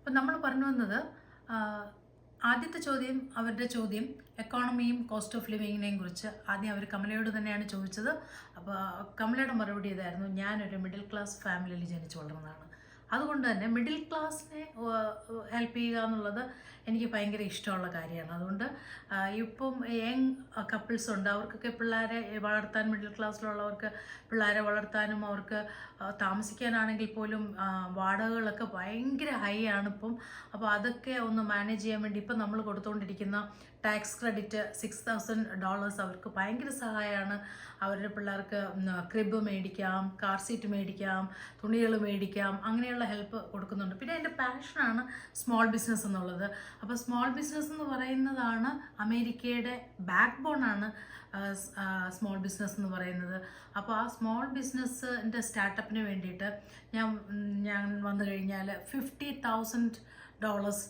അപ്പം നമ്മൾ പറഞ്ഞു വന്നത് ആദ്യത്തെ ചോദ്യം, അവരുടെ ചോദ്യം എക്കോണമിയും കോസ്റ്റ് ഓഫ് ലിവിങ്ങിനെയും കുറിച്ച് ആദ്യം അവർ കമലയോട് തന്നെയാണ് ചോദിച്ചത്. അപ്പോൾ കമലയുടെ മറുപടി ഇതായിരുന്നു: ഞാനൊരു മിഡിൽ ക്ലാസ് ഫാമിലിയിൽ ജനിച്ചു വളർന്നതാണ്. അതുകൊണ്ട് തന്നെ മിഡിൽ ക്ലാസ്സിനെ ഹെൽപ്പ് ചെയ്യുക എന്നുള്ളത് എനിക്ക് ഭയങ്കര ഇഷ്ടമുള്ള കാര്യമാണ്. അതുകൊണ്ട് ഇപ്പം യങ് കപ്പിൾസ് ഉണ്ട്, അവർക്കൊക്കെ പിള്ളേരെ വളർത്താൻ, മിഡിൽ ക്ലാസ്സിലുള്ളവർക്ക് പിള്ളേരെ വളർത്താനും അവർക്ക് താമസിക്കാനാണെങ്കിൽ പോലും വാടകകളൊക്കെ ഭയങ്കര ഹൈ ആണ് ഇപ്പം. അപ്പോൾ അതൊക്കെ ഒന്ന് മാനേജ് ചെയ്യാൻ വേണ്ടി ഇപ്പം നമ്മൾ കൊടുത്തുകൊണ്ടിരിക്കുന്ന ടാക്സ് ക്രെഡിറ്റ് $6,000 അവർക്ക് ഭയങ്കര സഹായമാണ്. അവരുടെ പിള്ളേർക്ക് ക്രിബ് മേടിക്കാം, കാർ സീറ്റ് മേടിക്കാം, തുണികൾ മേടിക്കാം, അങ്ങനെയുള്ള ഹെൽപ്പ് കൊടുക്കുന്നുണ്ട്. പിന്നെ എൻ്റെ പാഷനാണ് സ്മോൾ ബിസിനസ് എന്നുള്ളത്. അപ്പോൾ സ്മോൾ ബിസിനസ് എന്ന് പറയുന്നതാണ് അമേരിക്കയുടെ ബാക്ക് ബോണാണ് സ്മോൾ ബിസിനസ് എന്ന് പറയുന്നത്. അപ്പോൾ ആ സ്മോൾ ബിസിനസ്സിൻ്റെ സ്റ്റാർട്ടപ്പിന് വേണ്ടിയിട്ട് ഞാൻ വന്നു കഴിഞ്ഞാൽ $50,000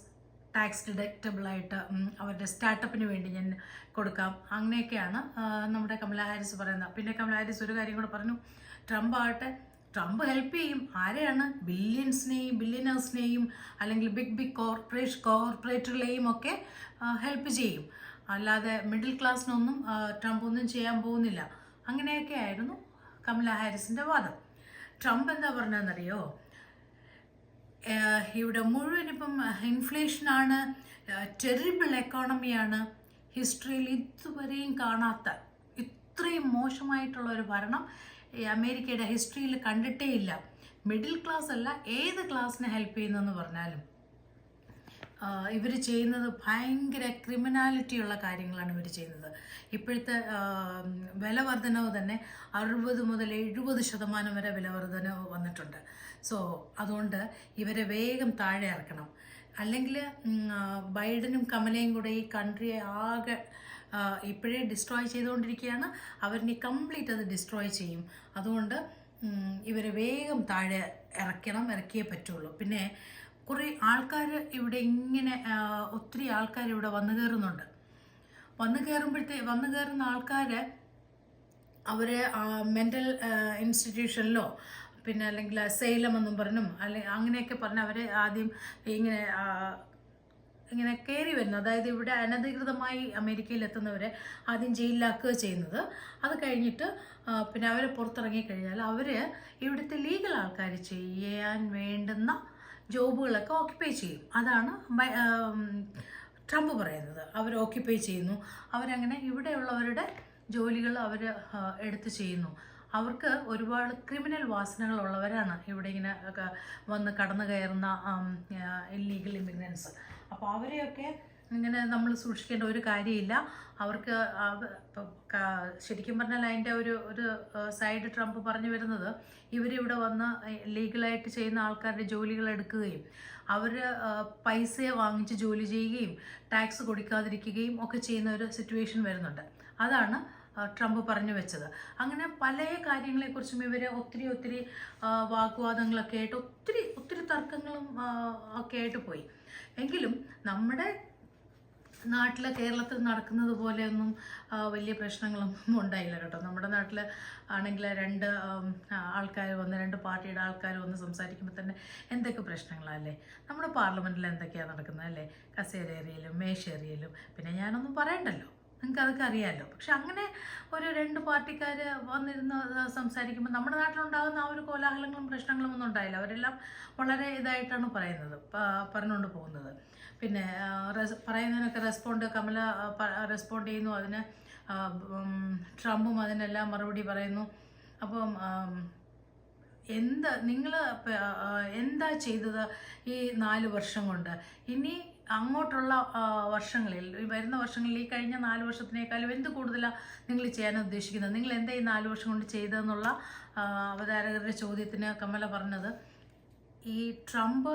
ടാക്സ് ഡിഡക്റ്റബിളായിട്ട് അവരുടെ സ്റ്റാർട്ടപ്പിന് വേണ്ടി ഞാൻ കൊടുക്കാം. അങ്ങനെയൊക്കെയാണ് നമ്മുടെ കമലാ ഹാരിസ് പറയുന്നത്. പിന്നെ കമലാ ഹാരിസ് ഒരു കാര്യം കൂടെ പറഞ്ഞു: ട്രംപ് ഹെൽപ്പ് ചെയ്യും. ആരെയാണ്? ബില്യനേഴ്സിനെയും അല്ലെങ്കിൽ ബിഗ് കോർപ്പറേറ്റുകളെയും ഒക്കെ ഹെൽപ്പ് ചെയ്യും. അല്ലാതെ മിഡിൽ ക്ലാസ്സിനൊന്നും ട്രംപ് ഒന്നും ചെയ്യാൻ പോകുന്നില്ല. അങ്ങനെയൊക്കെ ആയിരുന്നു കമലാ ഹാരിസിൻ്റെ വാദം. ട്രംപ് എന്താ പറഞ്ഞതെന്നറിയോ? ഇവിടെ മുഴുവൻ ഇപ്പം ഇൻഫ്ലേഷനാണ്, ടെറിബിൾ എക്കോണമിയാണ്, ഹിസ്റ്ററിയിൽ ഇതുവരെയും കാണാത്ത ഇത്രയും മോശമായിട്ടുള്ള ഒരു ഭരണം അമേരിക്കയുടെ ഹിസ്റ്ററിയിൽ കണ്ടിട്ടേ ഇല്ല. മിഡിൽ ക്ലാസ് അല്ല, ഏത് ക്ലാസ്സിനെ ഹെൽപ്പ് ചെയ്യുന്നതെന്ന് പറഞ്ഞാലും ഇവർ ചെയ്യുന്നത് ഭയങ്കര ക്രിമിനാലിറ്റിയുള്ള കാര്യങ്ങളാണ് ഇവർ ചെയ്യുന്നത്. ഇപ്പോഴത്തെ വില വർധനവ് തന്നെ 60 മുതൽ 70% വരെ വില വർധനവ് വന്നിട്ടുണ്ട്. സോ അതുകൊണ്ട് ഇവരെ വേഗം താഴെ ഇറക്കണം. അല്ലെങ്കിൽ ബൈഡനും കമലയും കൂടെ ഈ കൺട്രിയെ ആകെ ഇപ്പോഴേ ഡിസ്ട്രോയ് ചെയ്തുകൊണ്ടിരിക്കുകയാണ്. അവരിനി കംപ്ലീറ്റ് അത് ഡിസ്ട്രോയ് ചെയ്യും. അതുകൊണ്ട് ഇവരെ വേഗം താഴെ ഇറക്കിയേ പറ്റുള്ളൂ. പിന്നെ കുറേ ആൾക്കാർ ഇവിടെ ഇങ്ങനെ ഒത്തിരി ആൾക്കാർ ഇവിടെ വന്നു കയറുന്ന ആൾക്കാർ അവരെ മെൻ്റൽ ഇൻസ്റ്റിറ്റ്യൂഷനിലോ പിന്നെ അല്ലെങ്കിൽ സേലം എന്നും പറഞ്ഞും അങ്ങനെയൊക്കെ പറഞ്ഞ് അവരെ ആദ്യം ഇങ്ങനെ കയറി വരുന്നു. അതായത് ഇവിടെ അനധികൃതമായി അമേരിക്കയിൽ എത്തുന്നവരെ ആദ്യം ജയിലിലാക്കുക ചെയ്യുന്നത്. അത് കഴിഞ്ഞിട്ട് പിന്നെ അവരെ പുറത്തിറങ്ങിക്കഴിഞ്ഞാൽ അവർ ഇവിടുത്തെ ലീഗൽ ആൾക്കാർ ചെയ്യാൻ വേണ്ടുന്ന ജോബുകളൊക്കെ ഓക്യുപ്പൈ ചെയ്യും. അതാണ് ട്രംപ് പറയുന്നത്. അവർ ഓക്യുപ്പൈ ചെയ്യുന്നു. അവരങ്ങനെ ഇവിടെയുള്ളവരുടെ ജോലികൾ അവർ എടുത്ത് ചെയ്യുന്നു. അവർക്ക് ഒരുപാട് ക്രിമിനൽ വാസനകളുള്ളവരാണ് ഇവിടെ ഇങ്ങനെ വന്ന് കടന്നു കയറുന്ന ഇല്ലീഗൽ ഇമിഗ്രൻസ്. അപ്പോൾ അവരെയൊക്കെ ഇങ്ങനെ നമ്മൾ സൂക്ഷിക്കേണ്ട ഒരു കാര്യമില്ല. അവർക്ക് ശരിക്കും പറഞ്ഞാൽ അതിൻ്റെ ഒരു സൈഡ് ട്രംപ് പറഞ്ഞു വരുന്നത്, ഇവരിവിടെ വന്ന് ലീഗലായിട്ട് ചെയ്യുന്ന ആൾക്കാരുടെ ജോലികൾ എടുക്കുകയും അവർ പൈസ വാങ്ങിച്ച് ജോലി ചെയ്യുകയും ടാക്സ് കൊടുക്കാതിരിക്കുകയും ഒക്കെ ചെയ്യുന്ന ഒരു സിറ്റുവേഷൻ വരുന്നുണ്ട്. അതാണ് ട്രംപ് പറഞ്ഞു വെച്ചത്. അങ്ങനെ പല കാര്യങ്ങളെക്കുറിച്ചും ഇവർ ഒത്തിരി വാഗ്വാദങ്ങളൊക്കെ ആയിട്ട് ഒത്തിരി തർക്കങ്ങളും ഒക്കെ ആയിട്ട് പോയി. എങ്കിലും നമ്മുടെ നാട്ടിൽ കേരളത്തിൽ നടക്കുന്നത് പോലെയൊന്നും വലിയ പ്രശ്നങ്ങളൊന്നും ഉണ്ടായില്ല കേട്ടോ. നമ്മുടെ നാട്ടിൽ ആണെങ്കിൽ രണ്ട് പാർട്ടിയുടെ ആൾക്കാർ വന്ന് സംസാരിക്കുമ്പോൾ തന്നെ എന്തൊക്കെ പ്രശ്നങ്ങളല്ലേ. നമ്മുടെ പാർലമെൻറ്റിൽ എന്തൊക്കെയാണ് നടക്കുന്നത് അല്ലേ? കസേരേറിയലും മേശേറിയലും പിന്നെ ഞാനൊന്നും പറയണ്ടല്ലോ, നിങ്ങൾക്ക് അതൊക്കെ അറിയാമല്ലോ. പക്ഷെ അങ്ങനെ ഒരു 2 പാർട്ടിക്കാർ വന്നിരുന്ന് സംസാരിക്കുമ്പോൾ നമ്മുടെ നാട്ടിലുണ്ടാകുന്ന ആ ഒരു കോലാഹലങ്ങളും പ്രശ്നങ്ങളും ഒന്നും ഉണ്ടായില്ല. അവരെല്ലാം വളരെ ഇതായിട്ടാണ് പറഞ്ഞുകൊണ്ട് പോകുന്നത്. പിന്നെ പറയുന്നതിനൊക്കെ കമല റെസ്പോണ്ട് ചെയ്യുന്നു. അതിന് ട്രംപും അതിനെല്ലാം മറുപടി പറയുന്നു. അപ്പം നിങ്ങൾ എന്താ ചെയ്തത് ഈ 4 വർഷം കൊണ്ട്? ഇനി അങ്ങോട്ടുള്ള വർഷങ്ങളിൽ, വരുന്ന വർഷങ്ങളിൽ ഈ കഴിഞ്ഞ 4 വർഷത്തിനേക്കാളും എന്ത് കൂടുതലാണ് നിങ്ങൾ ചെയ്യാൻ ഉദ്ദേശിക്കുന്നത്? നിങ്ങൾ എന്താ ഈ 4 വർഷം കൊണ്ട് ചെയ്തതെന്നുള്ള അവതാരകരുടെ ചോദ്യത്തിന് കമല പറഞ്ഞത്, ഈ ട്രംപ്